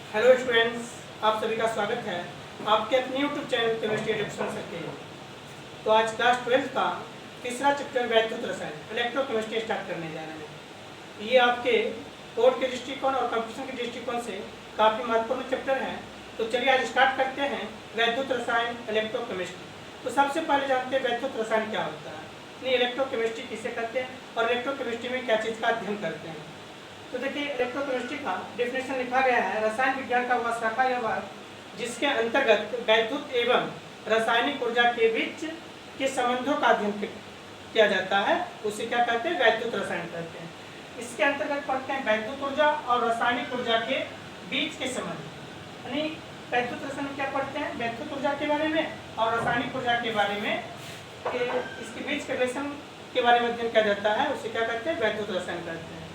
Hello students, आप सभी का स्वागत है आपके अपने YouTube channel chemistry education sir के। तो आज क्लास 12 का तीसरा चैप्टर वैद्युत रसायन इलेक्ट्रोकेमिस्ट्री स्टार्ट करने जा रहे हैं। ये आपके बोर्ड के दृष्टिकोण और कंपटीशन के दृष्टिकोण से काफ़ी महत्वपूर्ण चैप्टर है। तो चलिए आज स्टार्ट करते हैं वैद्युत रसायन इलेक्ट्रोकेमिस्ट्री। तो सबसे पहले जानते हैं वैद्युत रसायन क्या होता है, इलेक्ट्रोकेमिस्ट्री किसे कहते हैं और इलेक्ट्रोकेमिस्ट्री में क्या चीज़ का अध्ययन करते हैं। तो देखिए, इलेक्ट्रोकेमिस्ट्री का डेफिनेशन लिखा गया है, रसायन विज्ञान का वह शाखा या वर्ग जिसके अंतर्गत वैद्युत एवं रासायनिक ऊर्जा के बीच के संबंधों का अध्ययन किया जाता है, उसे क्या कहते हैं, वैद्युत रसायन कहते हैं। इसके अंतर्गत पढ़ते हैं वैद्युत ऊर्जा और रासायनिक ऊर्जा के बीच के संबंध। यानी वैद्युत रसायन क्या पढ़ते हैं, वैद्युत ऊर्जा के बारे में और रासायनिक ऊर्जा के बारे में, इसके बीच के रिलेशन के बारे में अध्ययन किया जाता है, उसे क्या कहते हैं, वैद्युत रसायन कहते हैं।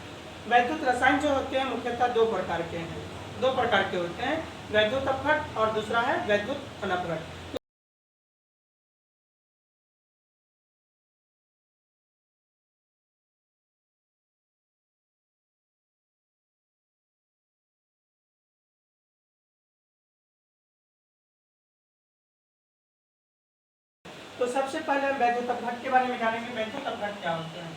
वैद्युत रसायन जो होते हैं मुख्यतः दो प्रकार के होते हैं, वैद्युत अपघट और दूसरा है वैद्युत अनपघट। तो सबसे पहले हम वैद्युत अपघट के बारे में जानेंगे। वैद्युत अपघट क्या होते हैं।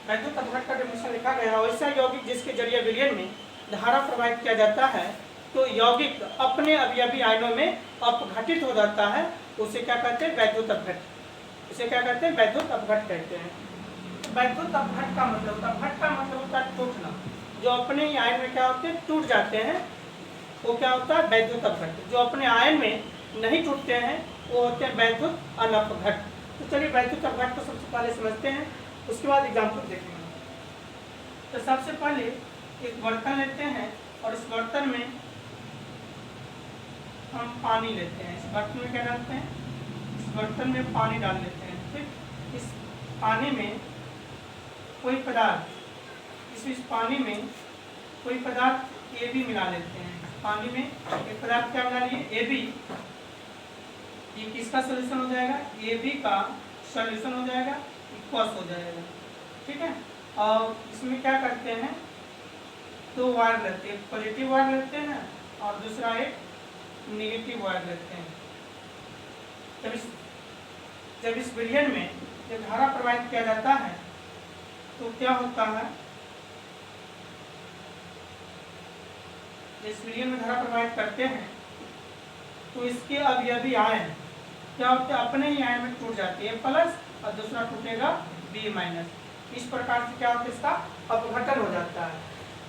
वैद्युत अपघट का डेफिनेशन लिखा गया है, वैसा यौगिक जिसके जरिए विलयन में धारा प्रवाहित किया जाता है तो यौगिक अपने अवयवी आयनों में अपघटित हो जाता है, उसे क्या कहते हैं, वैद्युत अपघट। उसे क्या कहते हैं, वैद्युत अपघट कहते हैं। वैद्युत अपघट का मतलब होता है टूटना। जो अपने ही आयन में क्या होते हैं, टूट जाते हैं, वो क्या होता है, वैद्युत अपघट। जो अपने आयन में नहीं टूटते हैं वो होते हैं वैद्युत अनपघट। तो चलिए वैद्युत अपघट को सबसे पहले समझते हैं, उसके बाद एग्जाम्पल देखेंगे। तो सबसे पहले एक बर्तन लेते हैं और इस बर्तन में हम पानी लेते हैं। इस बर्तन में क्या डालते हैं, इस बर्तन में पानी डाल लेते हैं। ठीक, इस पानी में कोई पदार्थ, इस पानी में कोई पदार्थ ए बी मिला लेते हैं। पानी में एक पदार्थ क्या मिला लिए, ए बी। ये किसका सोल्यूशन हो जाएगा, ए बी का सोल्यूशन हो जाएगा, इक्वस हो जाएगा। ठीक है, और इसमें क्या करते हैं, दो वायर लेते हैं, पॉजिटिव वायर लेते हैं और दूसरा एक नेगेटिव वायर लेते हैं। जब इस विलयन में जब धारा प्रवाहित किया जाता है तो क्या होता है, इस विलयन में धारा प्रवाहित करते हैं तो इसके अवयवी आयन क्या होते हैं, अपने ही आयन में टूट जाती है, प्लस और दूसरा टूटेगा बी माइनस। इस प्रकार से क्या होता है, इसका अपघटन हो जाता है।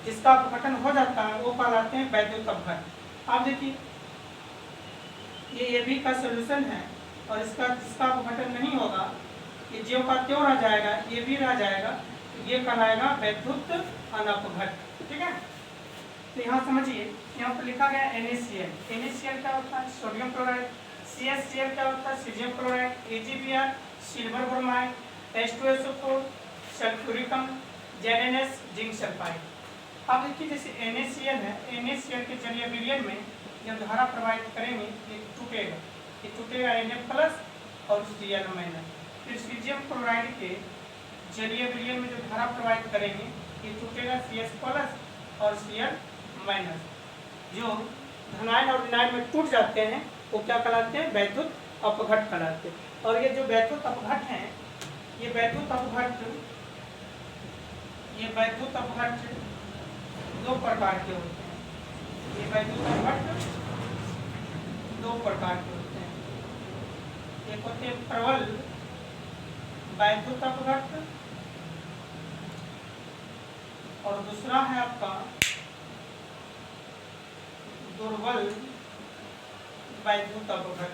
जिसका अपघटन हो जाता है वो कहलाते हैं वैद्युत अपघट। आप देखिए, ये ए बी का सोल्यूशन है और जिसका अपघटन नहीं होगा, ये ज्यों का त्यों रह जाएगा, ये भी रह जाएगा, तो ये कहलाएगा वैद्युत अनपघट। ठीक है, तो यहाँ समझिए, यहाँ पर लिखा गया NaCl। NaCl क्या होता है, सोडियम क्लोराइड। CaCl क्या होता है, caesium chloride. AgBr silver bromide. H2SO4 sulphuricum. ZnS zinc sulphide. अब देखिए, जैसे NaCl है, NaCl के जरिए विलयन में जब धारा प्रवाहित करेंगे ये टूटेगा Na प्लस और Cl माइनस। फिर सीजियम क्लोराइड के जरिए विलयन में जो धारा प्रवाहित करेंगे ये टूटेगा Cs प्लस और Cl माइनस। जो धनायन और ऋणायन में टूट जाते हैं वो क्या कहलाते हैं, वैद्युत अपघट कहलाते हैं। और ये जो वैद्युत अपघट हैं, ये वैद्युत अपघट दो प्रकार के होते हैं। ये वैद्युत अपघट दो प्रकार के होते हैं। एक होते हैं प्रबल वैद्युत अपघट और दूसरा है आपका दुर्बल वैद्युत अपघट।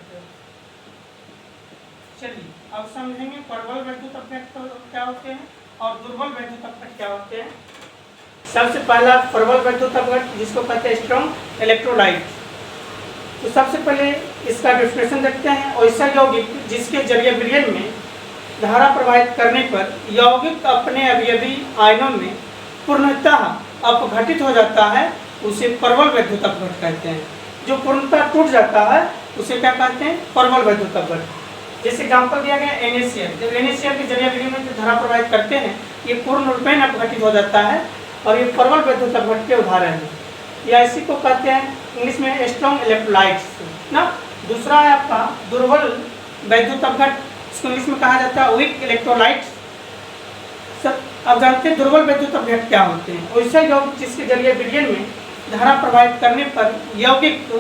चलिए अब समझेंगे प्रबल वैद्युत अपघट क्या होते हैं और दुर्बल वैद्युत अपघट क्या होते हैं। सबसे पहला प्रबल वैद्युत अपघट, जिसको कहते हैं स्ट्रॉन्ग इलेक्ट्रोलाइट। तो सबसे पहले इसका डेफिनेशन देखते हैं। ऐसा यौगिक जिसके जरिए विलयन में धारा प्रवाहित करने पर यौगिक अपने अवयवी आयनों में पूर्णतः अपघटित हो जाता है, उसे प्रबल वैद्युत अपघट कहते हैं। जो पूर्णतः टूट जाता है उसे क्या कहते हैं, प्रबल वैद्युत अपघट। जैसे एग्जाम्पल दिया गया NaCl। जब NaCl के जरिए विलयन में धारा प्रवाहित करते हैं ये पूर्ण रूपेण अपघटित हो जाता है और ये प्रबल वैद्युत अपघट के उदाहरण है। या इसी को कहते हैं इंग्लिश में स्ट्रॉन्ग इलेक्ट्रोलाइट्स ना। दूसरा है आपका दुर्बल वैद्युत अपघट, इसको इंग्लिश में कहा जाता है वीक इलेक्ट्रोलाइट्स। सब अब जानते हैं दुर्बल वैद्युत अपघट क्या होते हैं। वैसे यौगिक जिसके जलीय विलयन में धारा प्रवाहित करने पर यौगिक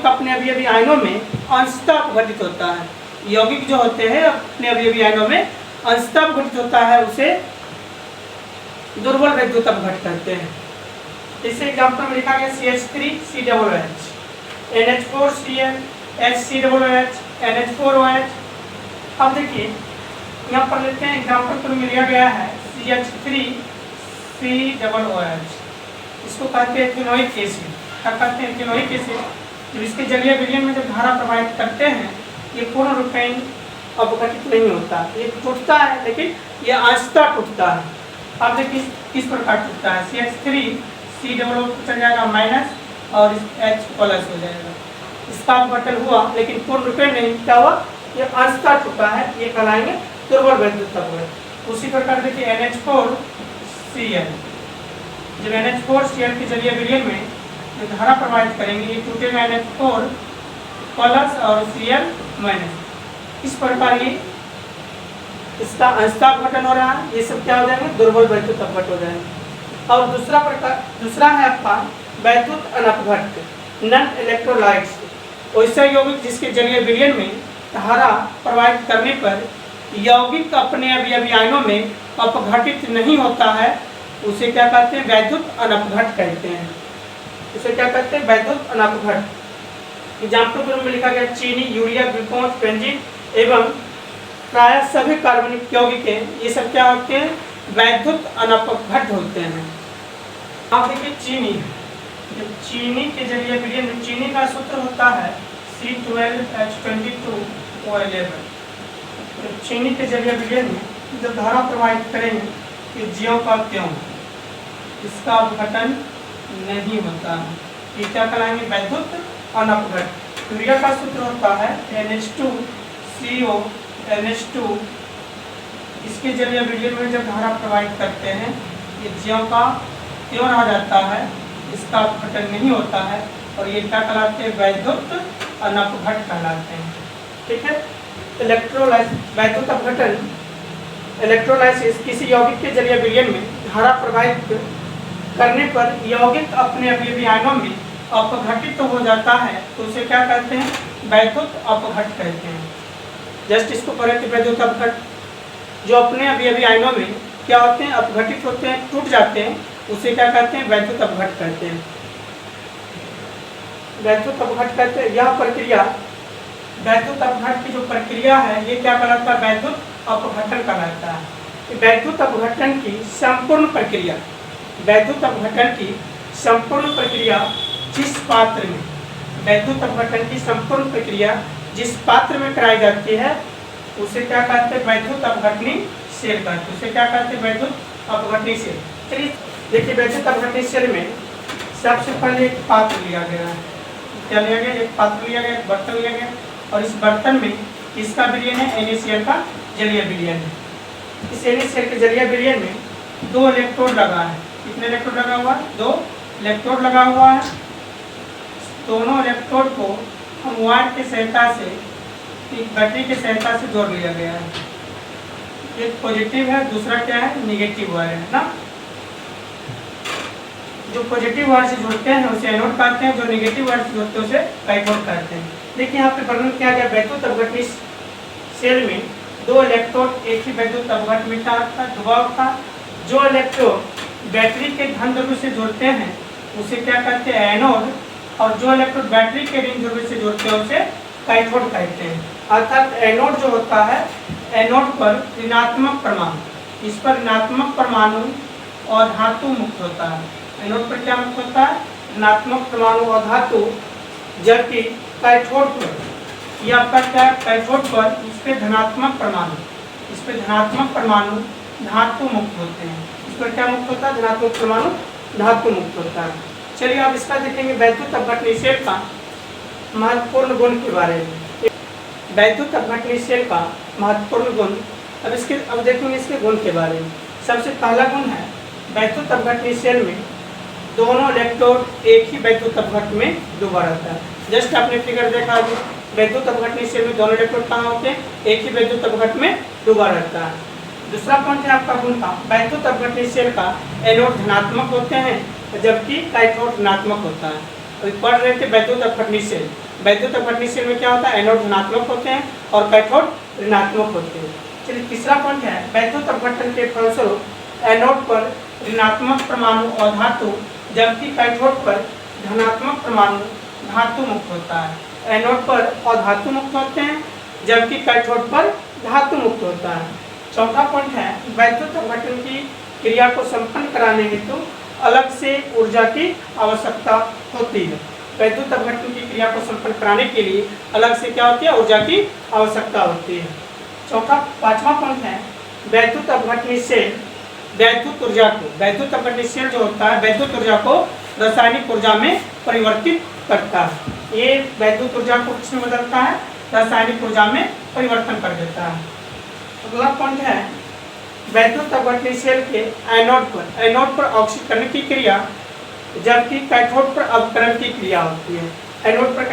अपने अवयवी आयनों में अंशतः अपघटित होता है। यौगिक जो होते हैं अपने अवयवी आयनों में अंशतः अपघटित होता है, उसे दुर्बल वैद्युत अपघट कहते हैं। इसे एग्जाम्पल में लिखा गया CH3COOH, NH4Cl, HCOOH, NH4OH। अब देखिए यहाँ पर लेते हैं एग्जाम्पल में लिया गया है CH3COOH, इसको कहते हैं इथेनोइक एसिड। क्या कहते हैं? Ethanoic acid. जब इसके जलीय विलयन में जब धारा प्रवाहित करते हैं, ये पूर्ण रूपेण अपघटित नहीं होता, ये टूटता है, लेकिन ये अंशतः टूटता है। अब देखिए किस प्रकार टूटता है। CH3COO चल जाएगा माइनस और H प्लस हो जाएगा, इसका अपघटन हुआ लेकिन पूर्ण रूपेण नहीं, क्या हुआ? ये अंशतः टूटा है, ये कहलाएंगे दुर्बल वैद्युत अपघट। उसी प्रकार देखिए NH4Cl, जब NH4Cl के जलीय विलयन में जो धारा प्रवाहित करेंगे, ये टूटेगा NH4 प्लस और Cl माइनस। इस प्रकार ये इसका अंशतः अपघटन हो रहा है, ये सब क्या हो जाएंगे? दुर्बल वैद्युत अपघट हो जाएंगे। और दूसरा है आपका वैद्युत अनपघट, नॉन इलेक्ट्रोलाइट्स। वैसा यौगिक जिसके जलीय विलयन में धारा प्रवाहित करने पर यौगिक अपने अवयवी आयनों में अपघटित नहीं होता है, उसे क्या कहते हैं? वैद्युत अनपघट कहते हैं। उसे क्या कहते हैं? वैद्युत अनपघट। एग्जाम्पल में लिखा गया चीनी, यूरिया, ग्लूकोज, बेंजीन एवं प्रायः सभी कार्बनिक यौगिक, ये सब क्या होते हैं? वैद्युत अनपघट होते हैं। आप देखिए चीनी, जब चीनी के जलीय विलयन में चीनी का सूत्र होता है C12H22O11। चीनी के जलीय विलयन में जब धारा प्रवाहित करेंगे कि ज्यों का त्यों, इसका अपघटन नहीं होता है, ये क्या कहलाएंगे? वैद्युत अनपघट। यूरिया का सूत्र होता है NH2CO NH2, इसके जलीय विलयन में जब धारा प्रवाहित करते हैं, ये ज्यों का त्यों रह जाता है, इसका अपघटन नहीं होता है, और ये क्या कहलाते हैं? वैद्युत अनपघट कहलाते हैं। ठीक है। वैद्युत अपघटन इलेक्ट्रोलाइसिस, किसी यौगिक के जलीय विलयन में धारा प्रवाहित करने पर यौगिक अपने अवयवी आयनों में अपघटित तो हो जाता है, तो उसे क्या कहते हैं? वैद्युत अपघट कहते हैं। जस्ट इसको पढ़े थे, वैद्युत अपघट जो अपने अवयवी आयनों में क्या होते हैं? अपघटित होते हैं, टूट जाते हैं, उसे क्या कहते हैं? वैद्युत अपघट कहते हैं। वैद्युत अपघट कहते हैं। यह प्रक्रिया, वैद्युत अपघट की जो प्रक्रिया है, ये क्या कहलाता है? वैद्युत अपघटन कहलाता है। वैद्युत अपघटन की संपूर्ण प्रक्रिया, वैद्युत अपघटन की संपूर्ण प्रक्रिया जिस पात्र में, वैद्युत अपघटन की संपूर्ण प्रक्रिया जिस पात्र में कराई जाती है, उसे क्या कहते हैं? वैद्युत अपघटनी सेल कहते हैं। उसे क्या कहते हैं? वैद्युत अपघटनी सेल। चलिए देखिए, वैद्युत अपघटनी सेल में सबसे पहले एक पात्र लिया गया है। क्या लिया गया? एक पात्र लिया गया, एक बर्तन लिया गया, और इस बर्तन में किसका विलयन है? NaCl का जलीय विलयन है। इस NaCl के जलीय विलयन में 2 इलेक्ट्रोड लगा है। कितने इलेक्ट्रोड लगा हुआ है? 2 इलेक्ट्रोड लगा हुआ है। दोनों इलेक्ट्रोड को हम वायर की सहायता से, एक बैटरी की सहायता से जोड़ लिया गया है। एक पॉजिटिव है, दूसरा क्या है? निगेटिव वायर है ना। जो पॉजिटिव वायर से जोड़ते हैं उसे एनोड कहते हैं, जो निगेटिव वायर से जोड़ते हैं उसे कैथोड कहते हैं। देखिए यहाँ पे वर्णन किया गया वैद्युत अपघटनी सेल में 2 इलेक्ट्रोड एक ही वैद्युत अपघट में दबाव था। जो इलेक्ट्रोड बैटरी के धन ध्रुव से जोड़ते हैं उसे क्या कहते हैं? एनोड, और जो इलेक्ट्रोड बैटरी के ऋण ध्रुव से जोड़ते हैं उसे कैथोड कहते हैं। अर्थात एनोड जो होता है, एनोड पर ऋणात्मक परमाणु, इस पर ऋणात्मक परमाणु और धातु मुक्त होता है। एनोड पर क्या मुक्त होता है? ऋणात्मक परमाणु और धातु, जबकि कैथोड पर, यह आपका क्या है? कैथोड पर इस पे धनात्मक परमाणु, इस पे धनात्मक परमाणु धातु मुक्त होते हैं। इस पर क्या मुक्त होता है? धनात्मक परमाणु धातु मुक्त होता है। चलिए आप इसका देखेंगे वैद्युत अपघटनी सेल का महत्वपूर्ण गुण के बारे में। वैद्युत अपघटनी सेल का महत्वपूर्ण गुण, अब देखेंगे इसके गुण के बारे में। सबसे पहला गुण है, वैद्युत अपघटनी सेल में दोनों इलेक्ट्रोड एक ही वैद्युत अपघट्ट में डूबा रहता है। जस्ट आपने फिगर देखा अभी, वैद्युत अपघटन सेल में दोनों इलेक्ट्रोड कहाँ होते हैं, एक ही वैद्युत अपघट्ट में डूबा रहता है। दूसरा पॉइंट है आपका गुण का, वैद्युत अपघटन सेल का एनोड धनात्मक होते हैं जबकि कैथोड ऋणात्मक होता है। अभी पढ़ रहे थे वैद्युत अपघटन सेल, वैद्युत अपघटन सेल में क्या होता है, एनोड धनात्मक होते हैं और कैथोड ऋणात्मक होते हैं। चलिए तीसरा पॉइंट है, वैद्युत अपघटन के फलस्वरूप एनोड पर ऋणात्मक परमाणु और धातु जबकि कैथोड पर धनात्मक परमाणु धातु मुक्त होता है। एनोड पर अधातु मुक्त होते हैं जबकि कैथोड पर धातु मुक्त होता है। चौथा पॉइंट है, वैद्युत अपघटन की क्रिया को संपन्न कराने हेतु अलग से ऊर्जा की आवश्यकता होती है। वैद्युत अपघटन की क्रिया को संपन्न कराने के लिए अलग से क्या होती है, ऊर्जा की आवश्यकता होती है। पांचवा पॉइंट है, वैद्युत अपघटन सेल वैद्युत ऊर्जा को, वैद्युत अपघटन सेल जो होता है वैद्युत ऊर्जा को रासायनिक ऊर्जा में परिवर्तित करता है। ये वैद्युत ऊर्जा को किसमें बदलता है, रासायनिक ऊर्जा में परिवर्तन कर देता है। अगला पॉइंट है, वैद्युत अपघटन सेल के एनोड पर ऑक्सीकरण की क्रिया जबकि कैथोड पर अपकरण की क्रिया होती है। एनोड पर